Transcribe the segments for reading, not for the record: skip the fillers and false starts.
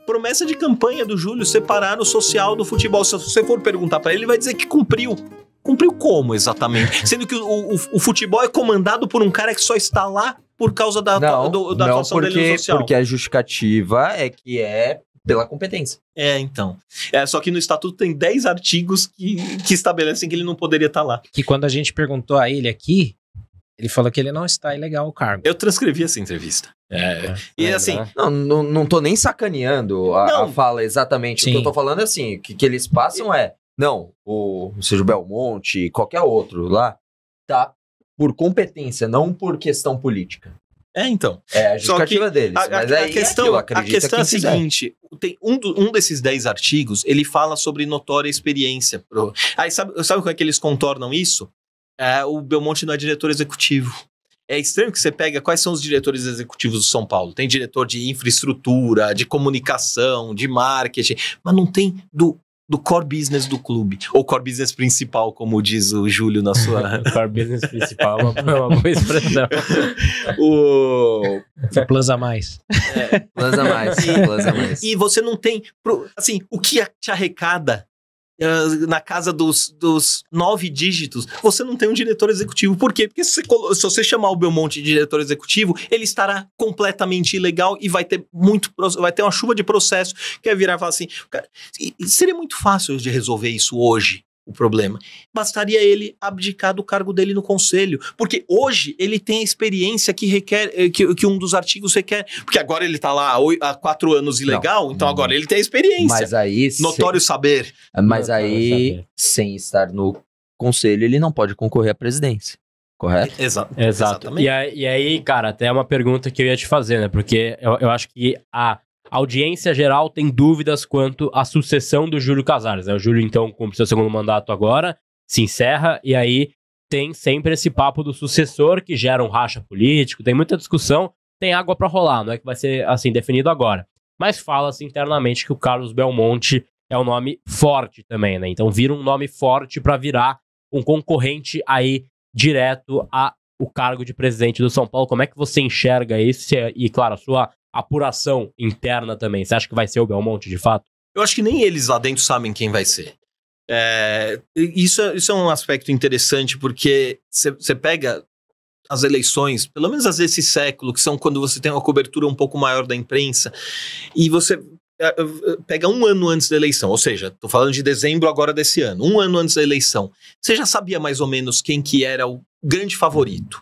Promessa de campanha do Júlio, separar o social do futebol. Se você for perguntar pra ele, ele vai dizer que cumpriu. Cumpriu como, exatamente? Sendo que o futebol é comandado por um cara que só está lá por causa da atuação dele no social. Porque a justificativa é que é pela competência. Então. Só que no estatuto tem 10 artigos que estabelecem que ele não poderia estar lá. Que quando a gente perguntou a ele aqui, ele falou que ele não está ilegal o cargo. Eu transcrevi essa entrevista. E assim... Não tô nem sacaneando a fala exatamente. Sim. O que eu tô falando é assim, que eles passam não, seja o Belmonte, qualquer outro lá, tá por competência, não por questão política. Então. É a justificativa deles. Mas a questão é a seguinte, tem um desses 10 artigos, ele fala sobre notória experiência. Aí sabe como é que eles contornam isso? O Belmonte não é diretor executivo. É estranho que você pega quais são os diretores executivos do São Paulo. Tem diretor de infraestrutura, de comunicação, de marketing, mas não tem do core business do clube. Ou core business principal, como diz o Júlio na sua... Core business principal é uma boa expressão. O plus a mais. Plus a mais. E você não tem... Assim, o que te arrecada na casa dos 9 dígitos, você não tem um diretor executivo. Por quê? Porque se você chamar o Belmonte de diretor executivo, ele estará completamente ilegal e vai ter uma chuva de processo que vai virar e falar assim, cara, seria muito fácil de resolver isso hoje, o problema. Bastaria ele abdicar do cargo dele no conselho, porque hoje ele tem a experiência que requer, que um dos artigos requer, porque agora ele tá lá há 4 anos ilegal, então agora ele tem a experiência. Mas aí... Notório saber. Mas aí, sem estar no conselho, ele não pode concorrer à presidência, correto? Exato. E aí, cara, até uma pergunta que eu ia te fazer, né, porque eu acho que a audiência geral tem dúvidas quanto à sucessão do Júlio Casares, né? O Júlio, então, cumpre seu segundo mandato agora, se encerra, e aí tem sempre esse papo do sucessor que gera um racha político, tem muita discussão, tem água pra rolar, não é que vai ser, assim, definido agora. Mas fala-se internamente que o Carlos Belmonte é um nome forte também, né? Então vira um nome forte pra virar um concorrente aí direto ao cargo de presidente do São Paulo. Como é que você enxerga isso? E, claro, a sua apuração interna também. Você acha que vai ser o Belmonte, de fato? Eu acho que nem eles lá dentro sabem quem vai ser. Isso é um aspecto interessante, porque você pega as eleições, pelo menos as desse século, que são quando você tem uma cobertura um pouco maior da imprensa, e você pega 1 ano antes da eleição, ou seja, tô falando de dezembro agora desse ano, 1 ano antes da eleição, você já sabia mais ou menos quem que era o grande favorito.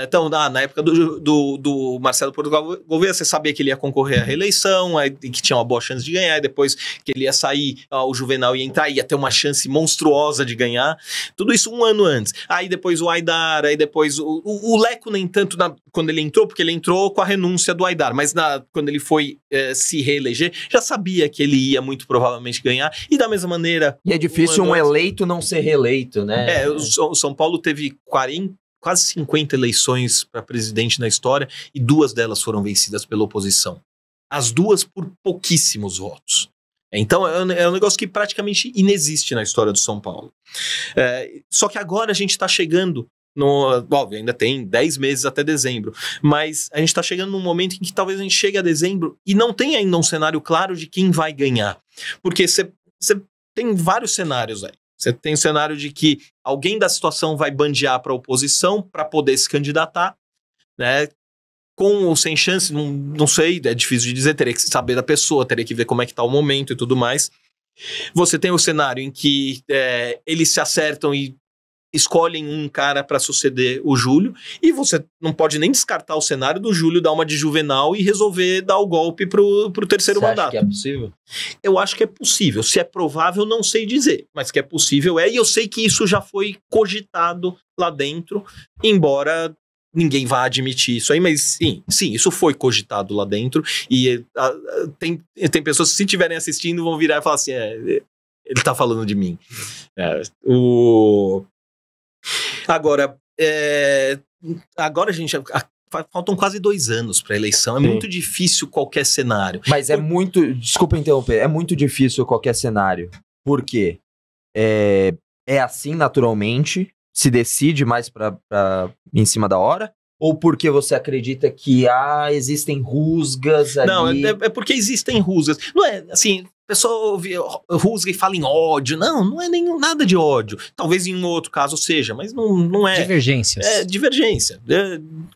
Então, na época do Marcelo Portugal Gouveia, você sabia que ele ia concorrer à reeleição, que tinha uma boa chance de ganhar, e depois que ele ia sair, o Juvenal ia entrar, ia ter uma chance monstruosa de ganhar. Tudo isso 1 ano antes. Aí depois o Aidar, aí depois o Leco nem tanto quando ele entrou, porque ele entrou com a renúncia do Aidar, mas quando ele foi se reeleger, já sabia que ele ia muito provavelmente ganhar, e da mesma maneira... E é difícil um eleito não ser reeleito, né? O São Paulo teve quase 50 eleições para presidente na história, e 2 delas foram vencidas pela oposição. As 2 por pouquíssimos votos. Então é um negócio que praticamente inexiste na história do São Paulo. Só que agora a gente está chegando óbvio, ainda tem 10 meses até dezembro, mas a gente está chegando num momento em que talvez a gente chegue a dezembro e não tenha ainda um cenário claro de quem vai ganhar. Porque você tem vários cenários aí. Você tem o cenário de que alguém da situação vai bandear para a oposição para poder se candidatar, né? Com ou sem chance, não sei, é difícil de dizer, teria que saber da pessoa, teria que ver como é que está o momento e tudo mais. Você tem o cenário em que eles se acertam e escolhem um cara para suceder o Júlio, e você não pode nem descartar o cenário do Júlio dar uma de Juvenal e resolver dar o golpe pro terceiro mandato. Você acha que é possível? Eu acho que é possível. Se é provável, não sei dizer, mas que é possível e eu sei que isso já foi cogitado lá dentro, embora ninguém vá admitir isso aí, mas sim, isso foi cogitado lá dentro, e tem pessoas que, se estiverem assistindo, vão virar e falar assim, ele tá falando de mim. Agora, gente, faltam quase 2 anos para a eleição. É muito difícil qualquer cenário. Mas desculpa interromper, é muito difícil qualquer cenário. Por quê? É assim naturalmente, se decide mais em cima da hora, Ou porque você acredita que existem rusgas ali? Não, é porque existem rusgas. Não é assim, a pessoa rusga e fala em ódio. Não é nada de ódio. Talvez em um outro caso seja, mas não é. Divergências. É divergência.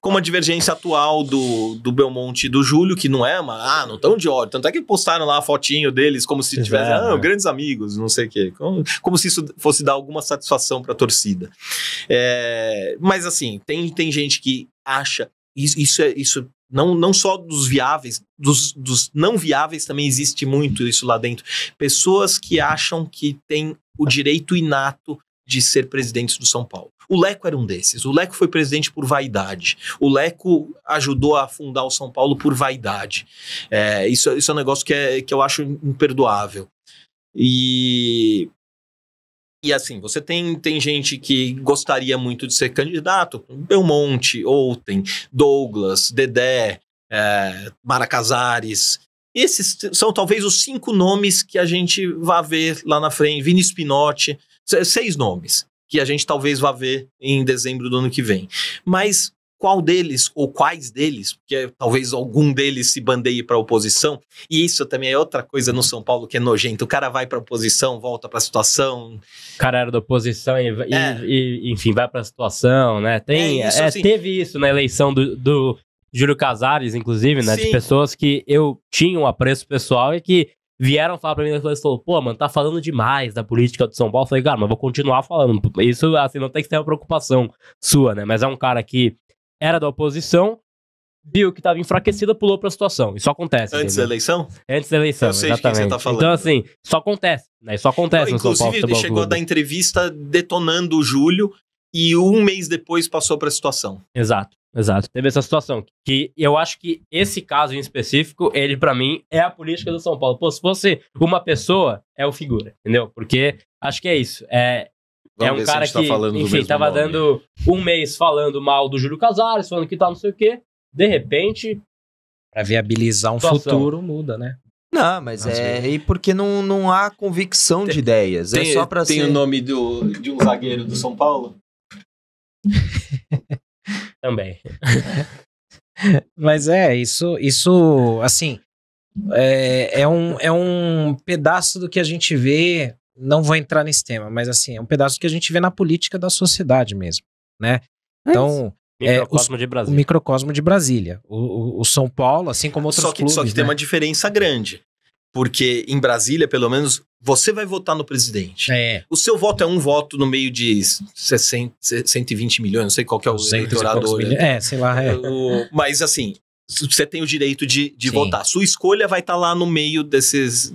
Como a divergência atual do Belmonte e do Júlio, que não é não estão de ódio. Tanto é que postaram lá a fotinho deles como se tivessem grandes amigos, não sei o quê. Como se isso fosse dar alguma satisfação para a torcida. Mas assim, tem gente que acha isso não só dos viáveis, dos não viáveis também existe muito isso lá dentro. Pessoas que acham que tem o direito inato de ser presidente do São Paulo. O Leco era um desses. O Leco foi presidente por vaidade. O Leco ajudou a fundar o São Paulo por vaidade. Isso é um negócio que eu acho imperdoável. E assim, você tem gente que gostaria muito de ser candidato, Belmonte, Outem, Douglas, Dedé, Mara Casares. Esses são talvez os 5 nomes que a gente vai ver lá na frente. Vini Spinotti, 6 nomes que a gente talvez vá ver em dezembro do ano que vem. Mas qual deles, ou quais deles, porque talvez algum deles se bandeie para a oposição, e isso também é outra coisa no São Paulo que é nojento. O cara vai para a oposição, volta para a situação. O cara era da oposição e enfim, vai para a situação, né? Assim, teve isso na eleição do Júlio Casares, inclusive, né? Sim. De pessoas que eu tinha um apreço pessoal e que vieram falar pra mim e falaram, pô, mano, tá falando demais da política do São Paulo. Eu falei, cara, mas vou continuar falando. Isso, assim, não tem que ter uma preocupação sua, né? Mas é um cara que era da oposição, viu que estava enfraquecida, pulou pra situação. Isso acontece. Antes da eleição? Antes da eleição, eu sei exatamente. De quem você tá falando. Então, assim, isso acontece, né? Isso acontece no São Paulo. Inclusive, ele chegou a dar entrevista detonando o Júlio e um mês depois passou pra situação. Exato. Teve essa situação. Que eu acho que esse caso em específico, ele pra mim é a política do São Paulo. Pô, se fosse uma pessoa, é o figura, entendeu? Porque acho que é isso. É um cara que, enfim, tava dando um mês falando mal do Júlio Casares, falando que tá não sei o quê. De repente... Pra viabilizar um futuro, muda, né? Não, mas e porque não há convicção de ideias. É só pra tem o nome de um zagueiro do São Paulo? Também. Mas isso assim, é um pedaço do que a gente vê, não vou entrar nesse tema, mas assim, é um pedaço do que a gente vê na política da sociedade mesmo, né? Então, microcosmo de Brasília. O microcosmo de Brasília. O São Paulo, assim como outros clubes, só que tem uma diferença grande. Porque em Brasília, pelo menos, você vai votar no presidente. O seu voto é um voto no meio de 120 milhões, não sei qual que é o eleitorado. Sei lá. Mas assim, você tem o direito de votar. Sua escolha vai estar lá no meio dessas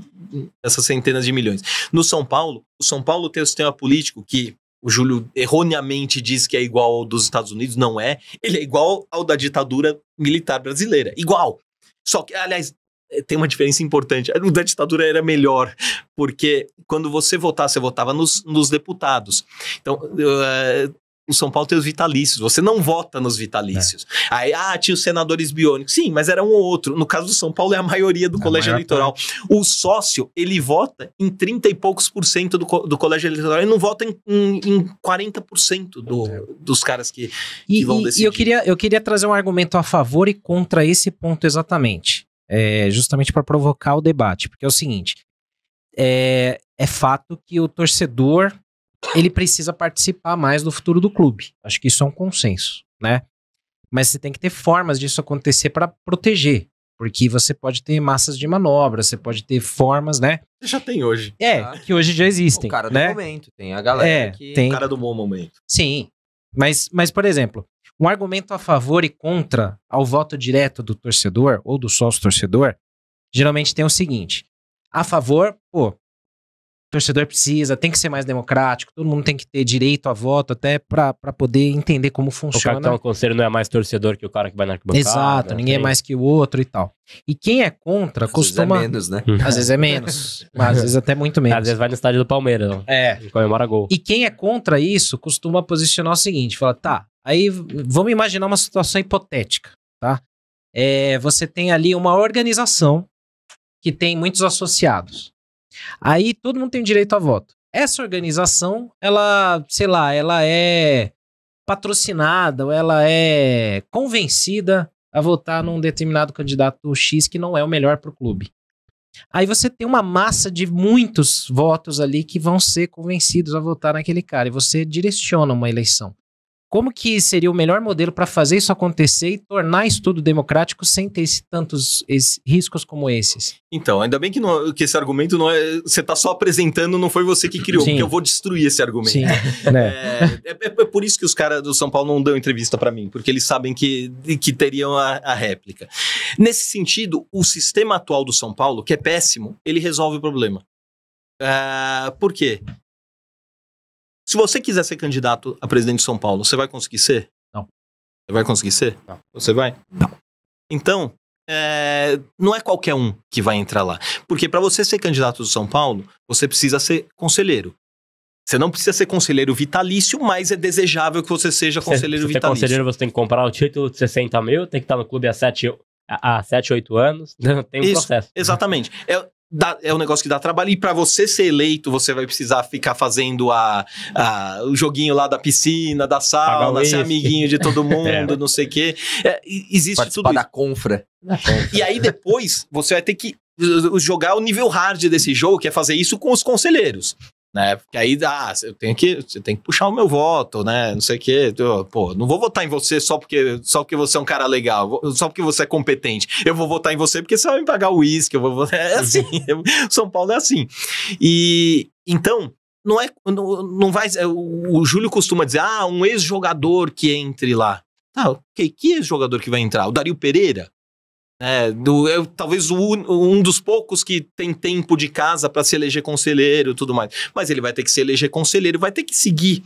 centenas de milhões. No São Paulo, o São Paulo tem o sistema político que o Júlio erroneamente diz que é igual ao dos Estados Unidos. Não é. Ele é igual ao da ditadura militar brasileira. Igual. Só que, aliás, tem uma diferença importante. O da ditadura era melhor, porque quando você votava nos deputados. Então, o São Paulo tem os vitalícios. Você não vota nos vitalícios. Aí, tinha os senadores biônicos. Sim, mas era um ou outro. No caso do São Paulo, é a maioria do colégio eleitoral. O sócio, ele vota em 30 e poucos % do colégio eleitoral. Ele não vota em 40% dos caras que vão decidir. E eu queria trazer um argumento a favor e contra esse ponto exatamente. Justamente para provocar o debate, porque é o seguinte, é fato que o torcedor, ele precisa participar mais do futuro do clube, acho que isso é um consenso, né? Mas você tem que ter formas disso acontecer para proteger, porque você pode ter massas de manobra, você pode ter formas, né? Você já tem hoje. Que hoje já existem. O cara né? do momento, tem a galera que... Tem... O cara do bom momento. Sim, mas por exemplo, um argumento a favor e contra ao voto direto do torcedor ou do sócio-torcedor, geralmente tem o seguinte: a favor, o torcedor tem que ser mais democrático, todo mundo tem que ter direito a voto até pra poder entender como funciona. O cartão conselho não é mais torcedor que o cara que vai na arquibancada. Exato, ninguém é mais que o outro e tal. E quem é contra costuma... Às vezes é menos, né? Às vezes é menos, mas às vezes até muito menos. Às vezes vai no estádio do Palmeiras, não. Comemora gol. E quem é contra isso costuma posicionar o seguinte, fala, aí vamos imaginar uma situação hipotética, tá? Você tem ali uma organização que tem muitos associados. Aí todo mundo tem direito a voto. Essa organização, ela é patrocinada ou ela é convencida a votar num determinado candidato X que não é o melhor para o clube. Aí você tem uma massa de muitos votos ali que vão ser convencidos a votar naquele cara e você direciona uma eleição. Como que seria o melhor modelo para fazer isso acontecer e tornar isso tudo democrático sem ter tantos riscos como esses? Então, ainda bem que esse argumento não é... Você está só apresentando, não foi você que criou, porque eu vou destruir esse argumento. Sim. É por isso que os caras do São Paulo não dão entrevista para mim, porque eles sabem que teriam a réplica. Nesse sentido, o sistema atual do São Paulo, que é péssimo, ele resolve o problema. Por quê? Se você quiser ser candidato a presidente de São Paulo, você vai conseguir ser? Não. Você vai conseguir ser? Não. Você vai? Não. Então, não é qualquer um que vai entrar lá. Porque para você ser candidato do São Paulo, você precisa ser conselheiro. Você não precisa ser conselheiro vitalício, mas é desejável que você seja conselheiro vitalício. Ser conselheiro, você tem que comprar o título de 60 mil, tem que estar no clube há 7, 8 anos. Tem um processo. Exatamente. É um negócio que dá trabalho, e para você ser eleito, você vai precisar ficar fazendo o joguinho lá da piscina, da sauna, ser amiguinho de todo mundo, não sei o quê. Existe participar tudo isso. Da confra. E aí depois, você vai ter que jogar o nível hard desse jogo, que é fazer isso com os conselheiros. Né? Porque aí você tem que puxar o meu voto, né? Não sei o quê. Pô, não vou votar em você só porque você é um cara legal, só porque você é competente. Eu vou votar em você porque você vai me pagar o uísque. É assim. São Paulo é assim. E então, não vai. O Júlio costuma dizer: um ex-jogador que entre lá. Ok, que ex-jogador que vai entrar? O Dario Pereira? Talvez um dos poucos que tem tempo de casa para se eleger conselheiro e tudo mais. Mas ele vai ter que se eleger conselheiro, vai ter que seguir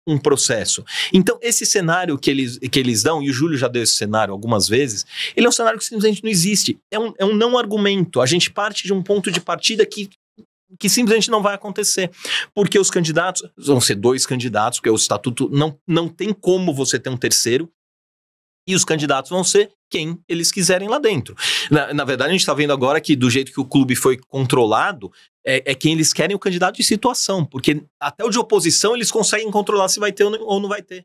um processo. Então, esse cenário que eles dão, e o Júlio já deu esse cenário algumas vezes, ele é um cenário que simplesmente não existe. É um não argumento. A gente parte de um ponto de partida que simplesmente não vai acontecer. Porque os candidatos, vão ser 2 candidatos, porque o estatuto não tem como você ter um terceiro. E os candidatos vão ser quem eles quiserem lá dentro. Na verdade, a gente está vendo agora que do jeito que o clube foi controlado, é quem eles querem o candidato de situação. Porque até o de oposição eles conseguem controlar se vai ter ou não vai ter.